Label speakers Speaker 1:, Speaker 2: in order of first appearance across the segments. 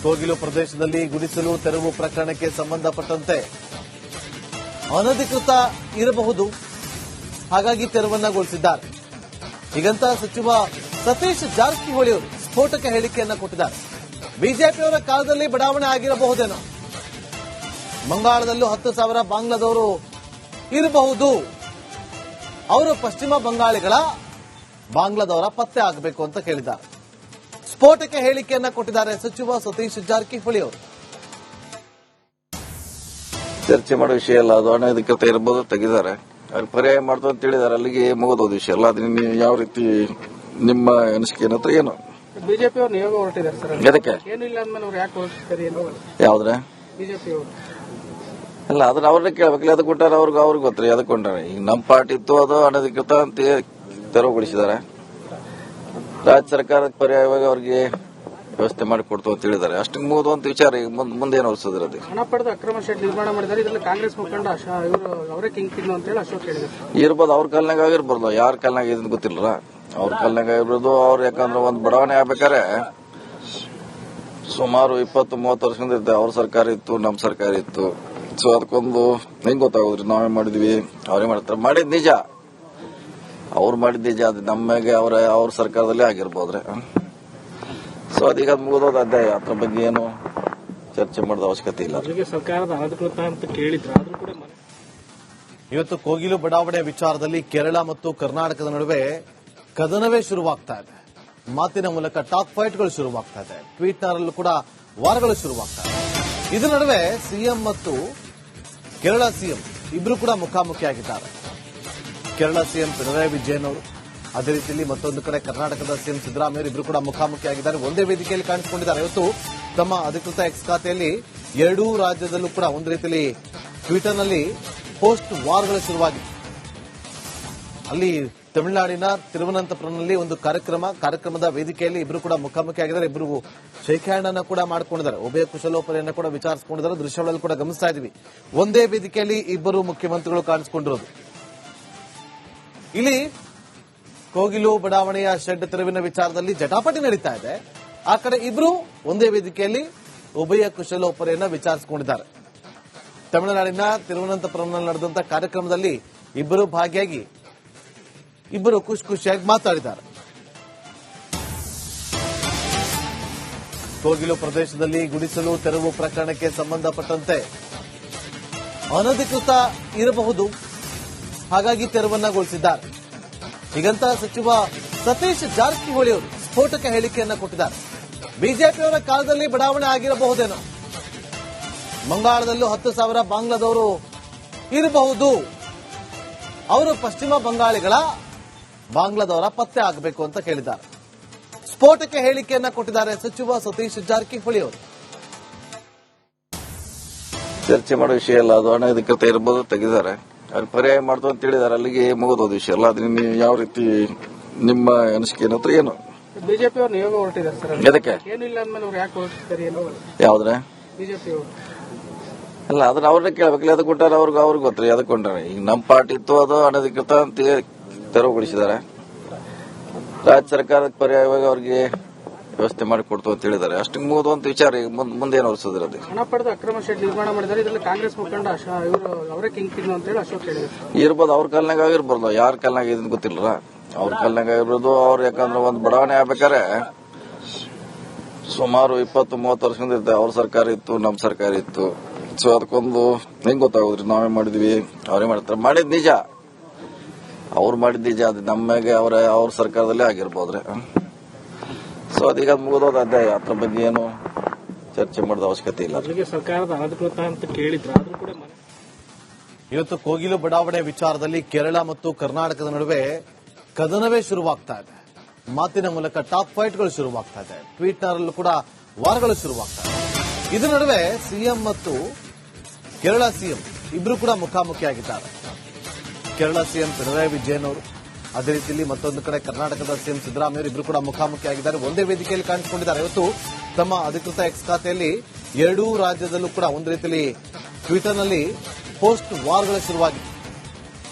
Speaker 1: ಕೋಗಿಲು ಪ್ರದೇಶದಲ್ಲಿ ಗುಡಿಸಲು ತೆರವು ಪ್ರಕರಣಕ್ಕೆ ಸಂಬಂಧಪಟ್ಟಂತೆ ಅನಧಿಕೃತ ಇರಬಹುದು, ಹಾಗಾಗಿ ತೆರವನ್ನಗೊಳಿಸಿದ್ದಾರೆ. ಹೀಗಂತ ಸಚಿವ ಸತೀಶ್ ಜಾರಕಿಹೊಳಿ ಅವರು ಸ್ಫೋಟಕ ಹೇಳಿಕೆಯನ್ನ ಕೊಟ್ಟಿದ್ದಾರೆ. ಬಿಜೆಪಿಯವರ ಕಾಲದಲ್ಲಿ ಬಡಾವಣೆ ಆಗಿರಬಹುದೇನೋ, ಬಂಗಾಳದಲ್ಲೂ 10,000 ಬಾಂಗ್ಲಾದವರು ಇರಬಹುದು, ಅವರು ಪಶ್ಚಿಮ ಬಂಗಾಳಿಗಳ ಬಾಂಗ್ಲಾದವರ ಪತ್ತೆ ಆಗಬೇಕು ಅಂತ ಕೇಳಿದ್ದಾರೆ. ಸ್ಫೋಟಕ ಹೇಳಿಕೆಯನ್ನ ಕೊಟ್ಟಿದ್ದಾರೆ ಸಚಿವ ಸತೀಶ್ ಜಾರಕಿಹೊಳಿ ಅವರು.
Speaker 2: ಚರ್ಚೆ ಮಾಡೋ ವಿಷಯ ಅಲ್ಲ, ಅದು ಅನಧಿಕೃತ ಇರಬಹುದು, ತೆಗೆದಿದ್ದಾರೆ. ಅವ್ರು ಪರ್ಯಾಯ ಮಾಡ್ತು ಅಂತ ಹೇಳಿದಾರೆ, ಅಲ್ಲಿಗೆ ಮುಗಿದೋದು ವಿಷಯ ಅಲ್ಲ. ಅದನ್ನ ಯಾವ ರೀತಿ ನಿಮ್ಮ ಅನಿಸಿಕೆ ಏನತ್ರ ಏನು?
Speaker 3: ಬಿಜೆಪಿ ಅವರು ನಿಯೋಗ ಹೊರಟಿದ್ದಾರೆ ಸರ್,
Speaker 2: ಅದಕ್ಕೆ
Speaker 3: ಏನು ಇಲ್ಲ ಅಂದ್ಮೇಲೆ ಅವ್ರು ಯಾಕೆ ಹೊರಟಿದ್ದಾರೆ?
Speaker 2: ಯಾವ್ದ್ರೆ
Speaker 3: ಬಿಜೆಪಿ ಅವರು
Speaker 2: ಅಲ್ಲ, ಅದನ್ನ ಅವ್ರನ್ನ ಕೇಳ್ಬೇಕಲ್ಲ. ಅದಕ್ಕೆ ಕೊಟ್ಟಾರ ಅವ್ರಿಗೆ ಗೊತ್ತ್ರಿ, ಅದಕ್ಕೆ ಕೊಂಡ್ರೆ. ಈಗ ನಮ್ಮ ಪಾರ್ಟಿ ಇತ್ತು, ಅದು ಅನಧಿಕೃತ ಅಂತ ತೆರವುಗೊಳಿಸಿದ್ದಾರೆ. ರಾಜ್ಯ ಸರ್ಕಾರದ ಪರ್ಯಾಯವಾಗಿ ಅವ್ರಿಗೆ ವ್ಯವಸ್ಥೆ ಮಾಡಿ ಕೊಡ್ತು ಅಂತ ಹೇಳಿದ್ದಾರೆ. ಅಷ್ಟಕ್ಕೆ ಮುಗಿದು ಅಂತ ವಿಚಾರ. ಈಗ ಮುಂದೆ ಏನು ಅನಿಸ್ತದ್ರಿ? ಅದು
Speaker 3: ಹಣ ಪಡೆದು ಅಕ್ರಮ ಶೆಡ್ ನಿರ್ಮಾಣ ಮಾಡಿದ್ದಾರೆ. ಇದರಲ್ಲಿ ಕಾಂಗ್ರೆಸ್ ಮುಖಂಡ ಇವರು ಅವರೇ ಕಿಂಗ್ ಪಿನ್ ಅಂತ ಹೇಳಿ ಅಶೋಕ್ ಹೇಳಿದ್ದಾರೆ.
Speaker 2: ಇರ್ಬೋದು, ಅವ್ರ ಕಾಲ್ನಾಗ ಆಗಿರ್ಬೋದು, ಯಾರ ಕಾಲ್ನಾಗ ಇದನ್ನ ಗೊತ್ತಿಲ್ಲ. ಅವ್ರ ಕಾಲ್ನಾಗ ಆಗಿರ್ಬೋದು. ಅವ್ರು ಯಾಕಂದ್ರೆ ಒಂದು ಬಡಾವಣೆ ಆಗ್ಬೇಕಾರೆ ಸುಮಾರು 20-30 ವರ್ಷದಿಂದ ಇರ್ತಾರೆ. ಅವ್ರ ಸರ್ಕಾರ ಇತ್ತು, ನಮ್ಮ ಸರ್ಕಾರ ಇತ್ತು. ಸೊ ಅದಕ್ಕೊಂದು ಹೆಂಗ್ ಗೊತ್ತಾಗೋದ್ರಿ? ನಾವೇ ಮಾಡಿದ್ವಿ, ಅವರೇ ಮಾಡ್ತಾರೆ. ಮಾಡಿದ್ ನಿಜ, ಅವ್ರು ಮಾಡಿದ್ ನಿಜ. ಅದು ನಮಗೆ ಅವ್ರ ಸರ್ಕಾರದಲ್ಲೇ ಆಗಿರ್ಬೋದ್ರಿ. ಸೊ ಅದೀಗ ಅದು ಮುಗಿದೋದು ಅಧ್ಯಾಯ. ಅದ್ರ ಬಗ್ಗೆ ಏನು ಚರ್ಚೆ ಮಾಡೋದ ಅವಶ್ಯಕತೆ ಇಲ್ಲ.
Speaker 3: ಸರ್ಕಾರದ ಅಧಿಕೃತ ಅಂತ ಕೇಳಿದ್ರು.
Speaker 1: ಇವತ್ತು ಕೋಗಿಲು ಬಡಾವಣೆ ವಿಚಾರದಲ್ಲಿ ಕೇರಳ ಮತ್ತು ಕರ್ನಾಟಕದ ನಡುವೆ ಕದನವೇ ಶುರುವಾಗ್ತಾ ಇದೆ. ಮಾತಿನ ಮೂಲಕ ಟಾಕ್ ಫೈಟ್ಗಳು ಶುರುವಾಗ್ತಾ ಇದೆ. ಟ್ವೀಟ್ನಲ್ಲೂ ಕೂಡ ವಾರಗಳು ಶುರುವಾಗ್ತಾ ಇದೆ. ಇದರ ನಡುವೆ ಸಿಎಂ ಮತ್ತು ಕೇರಳ ಸಿಎಂ ಇಬ್ರು ಕೂಡ ಮುಖಾಮುಖಿಯಾಗಿದ್ದಾರೆ. ಕೇರಳ ಸಿಎಂ ಪಿಣರಾಯಿ ವಿಜಯನ್ ಅವರು, ಅದೇ ರೀತಿಯಲ್ಲಿ ಮತ್ತೊಂದು ಕಡೆ ಕರ್ನಾಟಕದ ಸಿಎಂ ಸಿದ್ದರಾಮಯ್ಯ ಇಬ್ರು ಕೂಡ ಮುಖಾಮುಖಿಯಾಗಿದ್ದಾರೆ. ಒಂದೇ ವೇದಿಕೆಯಲ್ಲಿ ಕಾಣಿಸಿಕೊಂಡಿದ್ದಾರೆ. ಇವತ್ತು ತಮ್ಮ ಅಧಿಕೃತ ಎಕ್ಸ್ ಖಾತೆಯಲ್ಲಿ ಎರಡೂ ರಾಜ್ಯದಲ್ಲೂ ಕೂಡ ಒಂದು ರೀತಿಯಲ್ಲಿ ಟ್ವಿಟರ್ನಲ್ಲಿ ಪೋಸ್ಟ್ ವಾರ್ಗಳು ಶುರುವಾಗಿದೆ. ಅಲ್ಲಿ ತಮಿಳುನಾಡಿನ ತಿರುವನಂತಪುರಂನಲ್ಲಿ ಒಂದು ಕಾರ್ಯಕ್ರಮದ ವೇದಿಕೆಯಲ್ಲಿ ಇಬ್ಬರು ಕೂಡ ಮುಖಾಮುಖಿಯಾಗಿದ್ದಾರೆ. ಇಬ್ಬರು ಶೇಕ್ ಹ್ಯಾಂಡ್ ಅನ್ನ ಕೂಡ ಮಾಡಿಕೊಂಡಿದ್ದಾರೆ. ಉಭಯ ಕುಶಲೋಪರಿಯನ್ನು ಕೂಡ ವಿಚಾರಿಸಿಕೊಂಡಿದ್ದಾರೆ. ದೃಶ್ಯಗಳಲ್ಲಿ ಕೂಡ ಗಮನಿಸ್ತಾ ಇದ್ದೀವಿ. ಒಂದೇ ವೇದಿಕೆಯಲ್ಲಿ ಇಬ್ಬರು ಮುಖ್ಯಮಂತ್ರಿಗಳು ಕಾಣಿಸಿಕೊಂಡಿರೋದು. ಇಲ್ಲಿ ಕೋಗಿಲು ಬಡಾವಣೆಯ ಶೆಡ್ ತೆರವಿನ ವಿಚಾರದಲ್ಲಿ ಜಟಾಪಟಿ ನಡೀತಾ ಇದೆ. ಆ ಕಡೆ ಇಬ್ರು ಒಂದೇ ವೇದಿಕೆಯಲ್ಲಿ ಉಭಯ ಕುಶಲೋಪರಿಯನ್ನು ವಿಚಾರಿಸಿಕೊಂಡಿದ್ದಾರೆ. ತಮಿಳುನಾಡಿನ ತಿರುವನಂತಪುರಂನಲ್ಲಿ ನಡೆದಂತಹ ಕಾರ್ಯಕ್ರಮದಲ್ಲಿ ಇಬ್ಬರು ಭಾಗಿಯಾಗಿ ಇಬ್ಬರು ಖುಷಿಯಾಗಿ ಮಾತಾಡಿದ್ದಾರೆ. ಕೋಗಿಲು ಪ್ರದೇಶದಲ್ಲಿ ಗುಡಿಸಲು ತೆರವು ಪ್ರಕರಣಕ್ಕೆ ಸಂಬಂಧಪಟ್ಟಂತೆ ಅನಧಿಕೃತ ಇರಬಹುದು, ಹಾಗಾಗಿ ತೆರವನ್ನಗೊಳಿಸಿದ್ದಾರೆ. ಹೀಗಂತ ಸಚಿವ ಸತೀಶ್ ಜಾರಕಿಹೊಳಿ ಅವರು ಸ್ಫೋಟಕ ಹೇಳಿಕೆಯನ್ನ ಕೊಟ್ಟಿದ್ದಾರೆ. ಬಿಜೆಪಿಯವರ ಕಾಲದಲ್ಲಿ ಬಡಾವಣೆ ಆಗಿರಬಹುದೇನೋ, ಬಂಗಾಳದಲ್ಲೂ 10,000 ಬಾಂಗ್ಲಾದವರು ಇರಬಹುದು, ಅವರು ಪಶ್ಚಿಮ ಬಂಗಾಳಿಗಳ ಬಾಂಗ್ಲಾದವರ ಪತ್ತೆ ಆಗಬೇಕು ಅಂತ ಕೇಳಿದ್ದಾರೆ. ಸ್ಫೋಟಕ ಹೇಳಿಕೆಯನ್ನ ಕೊಟ್ಟಿದ್ದಾರೆ ಸಚಿವ ಸತೀಶ್ ಜಾರಕಿಹೊಳಿ ಅವರು.
Speaker 2: ಚರ್ಚೆ ಮಾಡೋ ವಿಷಯ ಅಲ್ಲ, ಅದು ಅನಧಿಕೃತ ಇರಬಹುದು, ತೆಗೆದಿದ್ದಾರೆ. ಅವ್ರು ಪರ್ಯಾಯ ಮಾಡ್ತು ಅಂತ ಹೇಳಿದಾರೆ, ಅಲ್ಲಿಗೆ ಮುಗಿದೋದು ವಿಷಯ ಅಲ್ಲ. ಅದನ್ನ ಯಾವ ರೀತಿ ನಿಮ್ಮ ಅನಿಸಿಕೆ ಏನತ್ರ ಏನು?
Speaker 3: ಬಿಜೆಪಿ ಅವರು ನಿಯೋಗ ಹೊರಟಿದ್ದಾರೆ ಸರ್,
Speaker 2: ಅದಕ್ಕೆ
Speaker 3: ಏನು ಇಲ್ಲ ಅಂದ್ಮೇಲೆ ಅವ್ರು ಯಾಕೆ ಹೊರಟಿದ್ದಾರೆ?
Speaker 2: ಯಾವ್ದ್ರೆ
Speaker 3: ಬಿಜೆಪಿ ಅವರು
Speaker 2: ಅಲ್ಲ, ಅದನ್ನ ಅವ್ರನ್ನ ಕೇಳ್ಬೇಕಲ್ಲ. ಅದಕ್ಕೆ ಕೊಟ್ಟಾರ ಅವ್ರಿಗೆ ಗೊತ್ತ್ರಿ, ಅದಕ್ಕೆ ಕೊಂಡ್ರೆ. ಈಗ ನಮ್ಮ ಪಾರ್ಟಿ ಇತ್ತು, ಅದು ಅನಧಿಕೃತ ಅಂತ ತೆರವುಗೊಳಿಸಿದ್ದಾರೆ. ರಾಜ್ಯ ಸರ್ಕಾರದ ಪರ್ಯಾಯವಾಗಿ ಅವ್ರಿಗೆ ವ್ಯವಸ್ಥೆ ಮಾಡಿ ಕೊಡ್ತು ಅಂತ ಹೇಳಿದ್ದಾರೆ. ಅಷ್ಟಕ್ಕೆ ಮುಗಿದು ಅಂತ ವಿಚಾರ. ಈಗ ಮುಂದೆ ಏನು ಅನಿಸ್ತದ್ರಿ? ಅದು
Speaker 3: ಹಣ ಪಡೆದು ಅಕ್ರಮ ಶೆಡ್ ನಿರ್ಮಾಣ ಮಾಡಿದ್ದಾರೆ. ಇದರಲ್ಲಿ ಕಾಂಗ್ರೆಸ್ ಮುಖಂಡ ಇವರು ಅವರೇ ಕಿಂಗ್ ಪಿನ್ ಅಂತ ಹೇಳಿ ಅಶೋಕ್ ಹೇಳಿದ್ದಾರೆ.
Speaker 2: ಇರ್ಬೋದು, ಅವ್ರ ಕಾಲ್ನಾಗ ಆಗಿರ್ಬೋದು, ಯಾರ ಕಾಲ್ನಾಗ ಇದನ್ನ ಗೊತ್ತಿಲ್ಲ. ಅವ್ರ ಕಾಲ್ನಾಗ ಆಗಿರ್ಬೋದು. ಅವ್ರು ಯಾಕಂದ್ರೆ ಒಂದು ಬಡಾವಣೆ ಆಗ್ಬೇಕಾರೆ ಸುಮಾರು 20-30 ವರ್ಷದಿಂದ ಇರ್ತಾರೆ. ಅವ್ರ ಸರ್ಕಾರ ಇತ್ತು, ನಮ್ಮ ಸರ್ಕಾರ ಇತ್ತು. ಸೊ ಅದಕ್ಕೊಂದು ಹೆಂಗ್ ಗೊತ್ತಾಗೋದ್ರಿ? ನಾವೇ ಮಾಡಿದ್ವಿ, ಅವರೇ ಮಾಡ್ತಾರೆ. ಮಾಡಿದ್ ನಿಜ, ಅವ್ರು ಮಾಡಿದ್ ನಿಜ. ಅದು ನಮಗೆ ಅವ್ರ ಸರ್ಕಾರದಲ್ಲೇ ಆಗಿರ್ಬೋದ್ರಿ. ಸೊ ಅದೀಗ ಅದು ಮುಗಿದೋದು ಅಧ್ಯಾಯ. ಅದ್ರ ಬಗ್ಗೆ ಏನು ಚರ್ಚೆ ಮಾಡೋದ ಅವಶ್ಯಕತೆ ಇಲ್ಲ.
Speaker 3: ಸರ್ಕಾರದ ಅಧಿಕೃತ ಅಂತ ಕೇಳಿದ್ರು.
Speaker 1: ಇವತ್ತು ಕೋಗಿಲು ಬಡಾವಣೆ ವಿಚಾರದಲ್ಲಿ ಕೇರಳ ಮತ್ತು ಕರ್ನಾಟಕದ ನಡುವೆ ಕದನವೇ ಶುರುವಾಗ್ತಾ ಇದೆ. ಮಾತಿನ ಮೂಲಕ ಟಾಕ್ ಫೈಟ್ಗಳು ಶುರುವಾಗ್ತಾ ಇದೆ. ಟ್ವೀಟ್ನಲ್ಲೂ ಕೂಡ ವಾರಗಳು ಶುರುವಾಗ್ತಾ ಇದೆ. ಇದರ ನಡುವೆ ಸಿಎಂ ಮತ್ತು ಕೇರಳ ಸಿಎಂ ಇಬ್ರು ಕೂಡ ಮುಖಾಮುಖಿಯಾಗಿದ್ದಾರೆ. ಕೇರಳ ಸಿಎಂ ಪಿಣರಾಯಿ ವಿಜಯನ್ ಅವರು, ಅದೇ ರೀತಿಯಲ್ಲಿ ಮತ್ತೊಂದು ಕಡೆ ಕರ್ನಾಟಕದ ಸಿಎಂ ಸಿದ್ದರಾಮಯ್ಯ ಇಬ್ರು ಕೂಡ ಮುಖಾಮುಖಿಯಾಗಿದ್ದಾರೆ. ಒಂದೇ ವೇದಿಕೆಯಲ್ಲಿ ಕಾಣಿಸಿಕೊಂಡಿದ್ದಾರೆ. ಇವತ್ತು ತಮ್ಮ ಅಧಿಕೃತ ಎಕ್ಸ್ ಖಾತೆಯಲ್ಲಿ ಎರಡೂ ರಾಜ್ಯದಲ್ಲೂ ಕೂಡ ಒಂದು ರೀತಿಯಲ್ಲಿ ಟ್ವಿಟರ್ನಲ್ಲಿ ಪೋಸ್ಟ್ ವಾರ್ಗಳು ಶುರುವಾಗಿದೆ.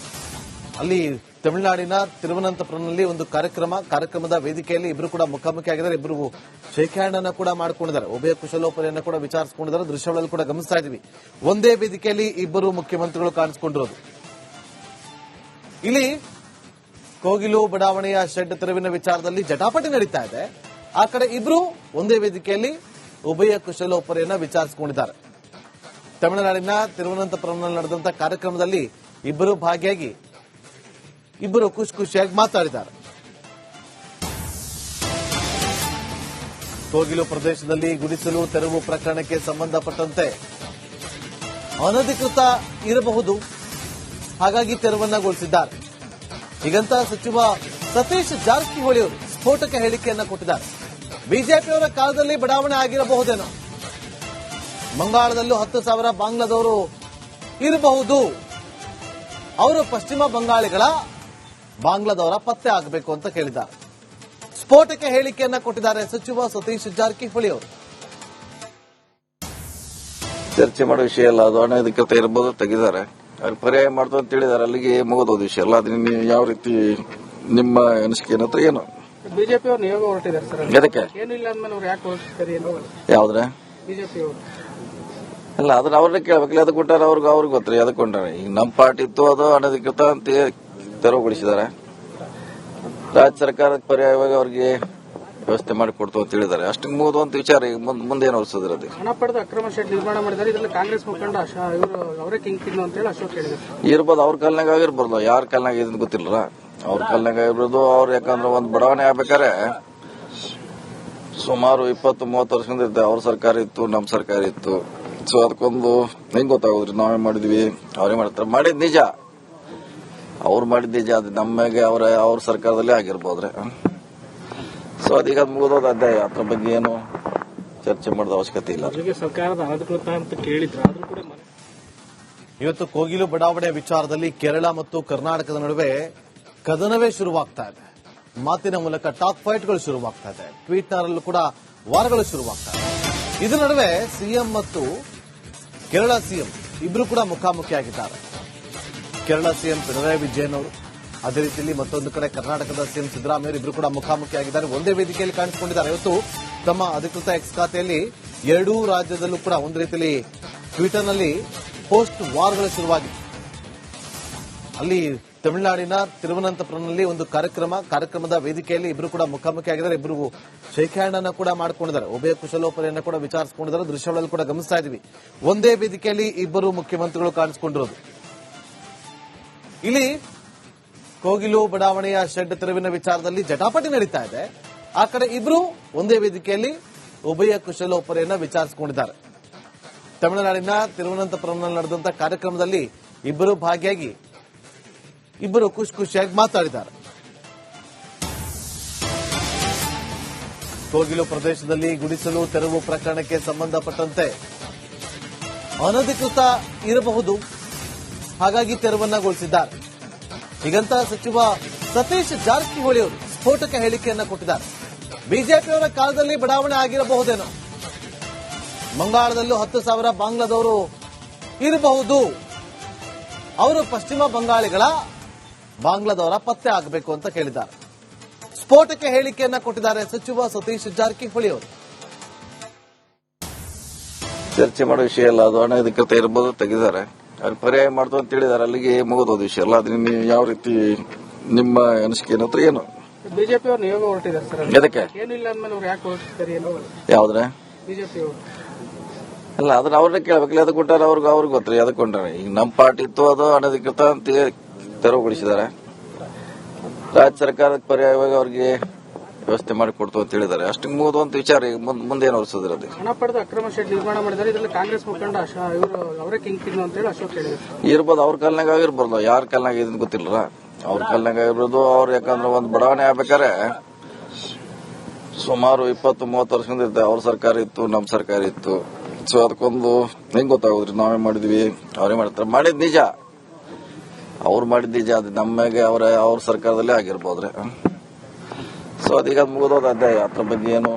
Speaker 1: ಅಲ್ಲಿ ತಮಿಳುನಾಡಿನ ತಿರುವನಂತಪುರಂನಲ್ಲಿ ಒಂದು ಕಾರ್ಯಕ್ರಮದ ವೇದಿಕೆಯಲ್ಲಿ ಇಬ್ಬರು ಕೂಡ ಮುಖಾಮುಖಿ ಆಗಿದ್ದಾರೆ. ಇಬ್ಬರು ಶೇಕ್ ಹ್ಯಾಂಡ್ ಅನ್ನ ಕೂಡ ಮಾಡಿಕೊಂಡಿದ್ದಾರೆ. ಉಭಯ ಕುಶಲೋಪರಿಯನ್ನು ಕೂಡ ವಿಚಾರಿಸಿಕೊಂಡಿದ್ದಾರೆ. ದೃಶ್ಯಗಳಲ್ಲಿ ಕೂಡ ಗಮನಿಸ್ತಾ ಇದ್ದೀವಿ. ಒಂದೇ ವೇದಿಕೆಯಲ್ಲಿ ಇಬ್ಬರು ಮುಖ್ಯಮಂತ್ರಿಗಳು ಕಾಣಿಸಿಕೊಂಡಿರೋದು. ಇಲ್ಲಿ ಕೋಗಿಲು ಬಡಾವಣೆಯ ಶೆಡ್ ತೆರವಿನ ವಿಚಾರದಲ್ಲಿ ಜಟಾಪಟಿ ನಡೀತಾ ಇದೆ. ಆ ಕಡೆ ಇಬ್ರು ಒಂದೇ ವೇದಿಕೆಯಲ್ಲಿ ಉಭಯ ಕುಶಲೋಪರಿಯನ್ನ ವಿಚಾರಿಸಿಕೊಂಡಿದ್ದಾರೆ. ತಮಿಳುನಾಡಿನ ತಿರುವನಂತಪುರಂನಲ್ಲಿ ನಡೆದಂತಹ ಕಾರ್ಯಕ್ರಮದಲ್ಲಿ ಇಬ್ಬರು ಭಾಗಿಯಾಗಿ ಇಬ್ಬರು ಖುಷಿಯಾಗಿ ಮಾತಾಡಿದ್ದಾರೆ. ಕೋಗಿಲು ಪ್ರದೇಶದಲ್ಲಿ ಗುಡಿಸಲು ತೆರವು ಪ್ರಕರಣಕ್ಕೆ ಸಂಬಂಧಪಟ್ಟಂತೆ ಅನಧಿಕೃತ ಇರಬಹುದು, ಹಾಗಾಗಿ ತೆರವನ್ನಗೊಳಿಸಿದ್ದಾರೆ. ಹೀಗಂತ ಸಚಿವ ಸತೀಶ್ ಜಾರಕಿಹೊಳಿ ಅವರು ಸ್ಫೋಟಕ ಹೇಳಿಕೆಯನ್ನ ಕೊಟ್ಟಿದ್ದಾರೆ. ಬಿಜೆಪಿಯವರ ಕಾಲದಲ್ಲಿ ಬಡಾವಣೆ ಆಗಿರಬಹುದೇನೋ, ಬಂಗಾಳದಲ್ಲೂ 10,000 ಬಾಂಗ್ಲಾದವರು ಇರಬಹುದು, ಅವರು ಪಶ್ಚಿಮ ಬಂಗಾಳಿಗಳ ಬಾಂಗ್ಲಾದವರ ಪತ್ತೆ ಆಗಬೇಕು ಅಂತ ಕೇಳಿದ್ದಾರೆ. ಸ್ಫೋಟಕ ಹೇಳಿಕೆಯನ್ನ ಕೊಟ್ಟಿದ್ದಾರೆ ಸಚಿವ ಸತೀಶ್ ಜಾರಕಿಹೊಳಿ ಅವರು.
Speaker 2: ಚರ್ಚೆ ಮಾಡೋ ವಿಷಯ ಅಲ್ಲ, ಅದು ಅನಧಿಕೃತ ಇರಬಹುದು, ತೆಗಿದ್ದಾರೆ. ಅವ್ರು ಪರ್ಯಾಯ ಮಾಡ್ತು ಅಂತ ಹೇಳಿದಾರೆ, ಅಲ್ಲಿಗೆ ಮುಗಿದೋದ ವಿಷಯ ಅಲ್ಲ. ಅದನ್ನ ನೀವು ಯಾವ ರೀತಿ ನಿಮ್ಮ ಅನಿಸಿಕೆ ಏನತ್ರ ಏನು?
Speaker 3: ಬಿಜೆಪಿ ಅವರು ನಿಯೋಗ ಹೊರಟಿದ್ದಾರೆ ಸರ್.
Speaker 2: ಎದಕ್ಕೆ
Speaker 3: ಏನು ಇಲ್ಲ ಅಂದ್ಮೇಲೆ ಅವ್ರು ಯಾಕೆ ಹೊರಟಿದ್ದಾರೆ?
Speaker 2: ಯಾವ್ದ್ರೆ
Speaker 3: ಬಿಜೆಪಿ ಅವರು
Speaker 2: ಅಲ್ಲ, ಅದನ್ನ ಅವ್ರನ್ನ ಕೇಳ್ಬೇಕಲ್ಲ. ಅದಕ್ಕೆ ಕೊಟ್ಟಾರ ಅವ್ರಿಗೆ ಗೊತ್ತ್ರಿ, ಅದಕ್ಕೆ ಕೊಂಡ್ರೆ. ಈಗ ನಮ್ಮ ಪಾರ್ಟಿ ಇತ್ತು, ಅದು ಅನಧಿಕೃತ ಅಂತ ತೆರವುಗೊಳಿಸಿದ್ದಾರೆ. ರಾಜ್ಯ ಸರ್ಕಾರದ ಪರ್ಯಾಯವಾಗಿ ಅವ್ರಿಗೆ ವ್ಯವಸ್ಥೆ ಮಾಡಿ ಕೊಡ್ತು ಅಂತ ಹೇಳಿದ್ದಾರೆ. ಅಷ್ಟಕ್ಕೆ ಮುಗಿದು ಅಂತ ವಿಚಾರ. ಈಗ ಮುಂದೆ ಏನು ಅನಿಸ್ತದ್ರಿ? ಅದು
Speaker 3: ಹಣ ಪಡೆದು ಅಕ್ರಮ ಶೆಡ್ ನಿರ್ಮಾಣ ಮಾಡಿದ್ದಾರೆ. ಇದರಲ್ಲಿ ಕಾಂಗ್ರೆಸ್ ಮುಖಂಡ ಇವರು ಅವರೇ ಕಿಂಗ್ ಪಿನ್ ಅಂತ ಹೇಳಿ ಅಶೋಕ್ ಹೇಳಿದ್ದಾರೆ.
Speaker 2: ಇರ್ಬೋದು, ಅವ್ರ ಕಾಲ್ನಾಗ ಆಗಿರ್ಬೋದು, ಯಾರ ಕಾಲ್ನಾಗ ಇದನ್ನ ಗೊತ್ತಿಲ್ಲ. ಅವ್ರ ಕಾಲ್ನಾಗ ಆಗಿರ್ಬೋದು. ಅವ್ರು ಯಾಕಂದ್ರೆ ಒಂದು ಬಡಾವಣೆ ಆಗ್ಬೇಕಾರೆ ಸುಮಾರು 20-30 ವರ್ಷದಿಂದ ಇರ್ತಾರೆ. ಅವ್ರ ಸರ್ಕಾರ ಇತ್ತು, ನಮ್ಮ ಸರ್ಕಾರ ಇತ್ತು. ಸೊ ಅದಕ್ಕೊಂದು ಹೆಂಗ್ ಗೊತ್ತಾಗೋದ್ರಿ? ನಾವೇ ಮಾಡಿದ್ವಿ, ಅವರೇ ಮಾಡ್ತಾರೆ. ಮಾಡಿದ್ ನಿಜ, ಅವ್ರು ಮಾಡಿದ್ ನಿಜ. ಅದು ನಮಗೆ ಅವ್ರ ಸರ್ಕಾರದಲ್ಲೇ ಆಗಿರ್ಬೋದ್ರಿ. ಸೊ ಅದೀಗ ಅದು ಮುಗಿದೋದ ಅಧ್ಯಾಯ. ಅದ್ರ ಬಗ್ಗೆ ಏನು ಚರ್ಚೆ ಮಾಡೋದ ಅವಶ್ಯಕತೆ ಇಲ್ಲ.
Speaker 3: ಸರ್ಕಾರದ ಅಧಿಕೃತ ಅಂತ ಕೇಳಿದ್ರು.
Speaker 1: ಇವತ್ತು ಕೋಗಿಲು ಬಡಾವಣೆ ವಿಚಾರದಲ್ಲಿ ಕೇರಳ ಮತ್ತು ಕರ್ನಾಟಕದ ನಡುವೆ ಕದನವೇ ಶುರುವಾಗ್ತಾ ಇದೆ. ಮಾತಿನ ಮೂಲಕ ಟಾಕ್ ಫೈಟ್ಗಳು ಶುರುವಾಗ್ತಾ ಇದೆ. ಟ್ವೀಟ್ನರಲ್ಲೂ ಕೂಡ ವಾರಗಳು ಶುರುವಾಗ್ತಾ ಇದೆ. ಇದರ ನಡುವೆ ಸಿಎಂ ಮತ್ತು ಕೇರಳ ಸಿಎಂ ಇಬ್ರು ಕೂಡ ಮುಖಾಮುಖಿಯಾಗಿದ್ದಾರೆ. ಕೇರಳ ಸಿಎಂ ಪಿಣರಾಯಿ ವಿಜಯನ್ ಅವರು, ಅದೇ ರೀತಿಯಲ್ಲಿ ಮತ್ತೊಂದು ಕಡೆ ಕರ್ನಾಟಕದ ಸಿಎಂ ಸಿದ್ದರಾಮಯ್ಯ ಇಬ್ರು ಕೂಡ ಮುಖಾಮುಖಿಯಾಗಿದ್ದಾರೆ. ಒಂದೇ ವೇದಿಕೆಯಲ್ಲಿ ಕಾಣಿಸಿಕೊಂಡಿದ್ದಾರೆ. ಇವತ್ತು ತಮ್ಮ ಅಧಿಕೃತ ಎಕ್ಸ್ ಖಾತೆಯಲ್ಲಿ ಎರಡೂ ರಾಜ್ಯದಲ್ಲೂ ಕೂಡ ಒಂದು ರೀತಿಯಲ್ಲಿ ಟ್ವಿಟರ್ನಲ್ಲಿ ಪೋಸ್ಟ್ ವಾರ್ಗಳು ಶುರುವಾಗಿದೆ. ಅಲ್ಲಿ ತಮಿಳುನಾಡಿನ ತಿರುವನಂತಪುರಂನಲ್ಲಿ ಒಂದು ಕಾರ್ಯಕ್ರಮದ ವೇದಿಕೆಯಲ್ಲಿ ಇಬ್ಬರು ಕೂಡ ಮುಖಾಮುಖಿಯಾಗಿದ್ದಾರೆ. ಇಬ್ಬರು ಶೇಕ್ ಹ್ಯಾಂಡ್ ಅನ್ನ ಕೂಡ ಮಾಡಿಕೊಂಡಿದ್ದಾರೆ. ಉಭಯ ಕುಶಲೋಪರಿಯನ್ನು ಕೂಡ ವಿಚಾರಿಸಿಕೊಂಡಿದ್ದಾರೆ. ದೃಶ್ಯಗಳಲ್ಲಿ ಕೂಡ ಗಮನಿಸ್ತಾ ಇದ್ದೀವಿ. ಒಂದೇ ವೇದಿಕೆಯಲ್ಲಿ ಇಬ್ಬರು ಮುಖ್ಯಮಂತ್ರಿಗಳು ಕಾಣಿಸಿಕೊಂಡಿರೋದು. ಇಲ್ಲಿ ಕೋಗಿಲು ಬಡಾವಣೆಯ ಶೆಡ್ ತೆರವಿನ ವಿಚಾರದಲ್ಲಿ ಜಟಾಪಟಿ ನಡೀತಾ ಇದೆ. ಆ ಕಡೆ ಇಬ್ರು ಒಂದೇ ವೇದಿಕೆಯಲ್ಲಿ ಉಭಯ ಕುಶಲೋಪರಿಯನ್ನು ವಿಚಾರಿಸಿಕೊಂಡಿದ್ದಾರೆ. ತಮಿಳುನಾಡಿನ ತಿರುವನಂತಪುರಂನಲ್ಲಿ ನಡೆದಂತಹ ಕಾರ್ಯಕ್ರಮದಲ್ಲಿ ಇಬ್ಬರು ಭಾಗಿಯಾಗಿ ಇಬ್ಬರು ಖುಷಿಯಾಗಿ ಮಾತಾಡಿದ್ದಾರೆ. ಕೋಗಿಲು ಪ್ರದೇಶದಲ್ಲಿ ಗುಡಿಸಲು ತೆರವು ಪ್ರಕರಣಕ್ಕೆ ಸಂಬಂಧಪಟ್ಟಂತೆ ಅನಧಿಕೃತ ಇರಬಹುದು, ಹಾಗಾಗಿ ತೆರವನ್ನಗೊಳಿಸಿದ್ದಾರೆ. ಹೀಗಂತ ಸಚಿವ ಸತೀಶ್ ಜಾರಕಿಹೊಳಿ ಅವರು ಸ್ಫೋಟಕ ಹೇಳಿಕೆಯನ್ನ ಕೊಟ್ಟಿದ್ದಾರೆ. ಬಿಜೆಪಿಯವರ ಕಾಲದಲ್ಲಿ ಬಡಾವಣೆ ಆಗಿರಬಹುದೇನೋ, ಬಂಗಾಳದಲ್ಲೂ 10,000 ಬಾಂಗ್ಲಾದವರು ಇರಬಹುದು, ಅವರು ಪಶ್ಚಿಮ ಬಂಗಾಳಿಗಳ ಬಾಂಗ್ಲಾದವರ ಪತ್ತೆ ಆಗಬೇಕು ಅಂತ ಕೇಳಿದ್ದಾರೆ. ಸ್ಫೋಟಕ ಹೇಳಿಕೆಯನ್ನ ಕೊಟ್ಟಿದ್ದಾರೆ ಸಚಿವ ಸತೀಶ್ ಜಾರಕಿಹೊಳಿ ಅವರು.
Speaker 2: ಚರ್ಚೆ ಮಾಡೋ ವಿಷಯ ಅಲ್ಲ, ಅದು ಅನಧಿಕೃತ ಇರಬಹುದು, ತೆಗಿದ್ದಾರೆ. ಅವ್ರು ಪರ್ಯಾಯ ಮಾಡ್ತು ಅಂತ ಹೇಳಿದಾರೆ, ಅಲ್ಲಿಗೆ ಮುಗಿದೋದ ವಿಷಯ ಅಲ್ಲ. ಅದನ್ನ ನೀವು ಯಾವ ರೀತಿ ನಿಮ್ಮ ಅನಿಸಿಕೆ ಏನತ್ರ ಏನು?
Speaker 3: ಬಿಜೆಪಿ ಅವರು ನಿಯೋಗ ಹೊರಟಿದ್ದಾರೆ ಸರ್.
Speaker 2: ಎದಕ್ಕೆ
Speaker 3: ಏನು ಇಲ್ಲ ಅಂದ್ಮೇಲೆ ಅವ್ರು ಯಾಕೆ ಹೊರಟಿದ್ದಾರೆ?
Speaker 2: ಯಾವ್ದ್ರೆ
Speaker 3: ಬಿಜೆಪಿ ಅವರು
Speaker 2: ಅಲ್ಲ, ಅದನ್ನ ಅವ್ರನ್ನ ಕೇಳ್ಬೇಕಲ್ಲ. ಅದಕ್ಕೆ ಕೊಟ್ಟಾರ ಅವ್ರಿಗೆ ಗೊತ್ತ್ರಿ, ಅದಕ್ಕೆ ಕೊಂಡ್ರೆ. ಈಗ ನಮ್ಮ ಪಾರ್ಟಿ ಇತ್ತು, ಅದು ಅನಧಿಕೃತ ಅಂತ ತೆರವುಗೊಳಿಸಿದ್ದಾರೆ. ರಾಜ್ಯ ಸರ್ಕಾರದ ಪರ್ಯಾಯವಾಗಿ ಅವ್ರಿಗೆ ವ್ಯವಸ್ಥೆ ಮಾಡಿ ಕೊಡ್ತು ಅಂತ ಹೇಳಿದ್ದಾರೆ. ಅಷ್ಟಕ್ಕೆ ಮುಗಿದು ಅಂತ ವಿಚಾರ. ಈಗ ಮುಂದೆ ಏನು ಅನಿಸ್ತದ್ರಿ? ಅದು
Speaker 3: ಹಣ ಪಡೆದು ಅಕ್ರಮ ಶೆಡ್ ನಿರ್ಮಾಣ ಮಾಡಿದ್ದಾರೆ. ಇದರಲ್ಲಿ ಕಾಂಗ್ರೆಸ್ ಮುಖಂಡ ಇವರು ಅವರೇ ಕಿಂಗ್ ಪಿನ್ ಅಂತ ಹೇಳಿ ಅಶೋಕ್ ಹೇಳಿದ್ದಾರೆ.
Speaker 2: ಇರ್ಬೋದು, ಅವ್ರ ಕಾಲ್ನಾಗ ಆಗಿರ್ಬೋದು, ಯಾರ ಕಾಲ್ನಾಗ ಇದನ್ನ ಗೊತ್ತಿಲ್ಲ. ಅವ್ರ ಕಾಲ್ನಾಗ ಆಗಿರ್ಬೋದು. ಅವ್ರು ಯಾಕಂದ್ರೆ ಒಂದು ಬಡಾವಣೆ ಆಗ್ಬೇಕಾರೆ ಸುಮಾರು 20-30 ವರ್ಷದಿಂದ ಇರ್ತಾರೆ. ಅವ್ರ ಸರ್ಕಾರ ಇತ್ತು, ನಮ್ಮ ಸರ್ಕಾರ ಇತ್ತು. ಸೊ ಅದಕ್ಕೊಂದು ಹೆಂಗ್ ಗೊತ್ತಾಗೋದ್ರಿ? ನಾವೇ ಮಾಡಿದ್ವಿ, ಅವರೇ ಮಾಡ್ತಾರೆ. ಮಾಡಿದ್ ನಿಜ, ಅವ್ರು ಮಾಡಿದ್ ನಿಜ. ಅದು ನಮಗೆ ಅವ್ರ ಸರ್ಕಾರದಲ್ಲೇ ಆಗಿರ್ಬೋದ್ರಿ. ಸೊ ಅದೀಗ ಅದು ಮುಗಿದೋದ ಅಧ್ಯಾಯ. ಅದ್ರ ಬಗ್ಗೆ ಏನು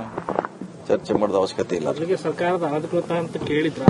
Speaker 2: ಚರ್ಚೆ ಮಾಡೋದ ಅವಶ್ಯಕತೆ ಇಲ್ಲ.
Speaker 3: ಸರ್ಕಾರದ ಅಧಿಕೃತ ಅಂತ ಕೇಳಿದ್ರು.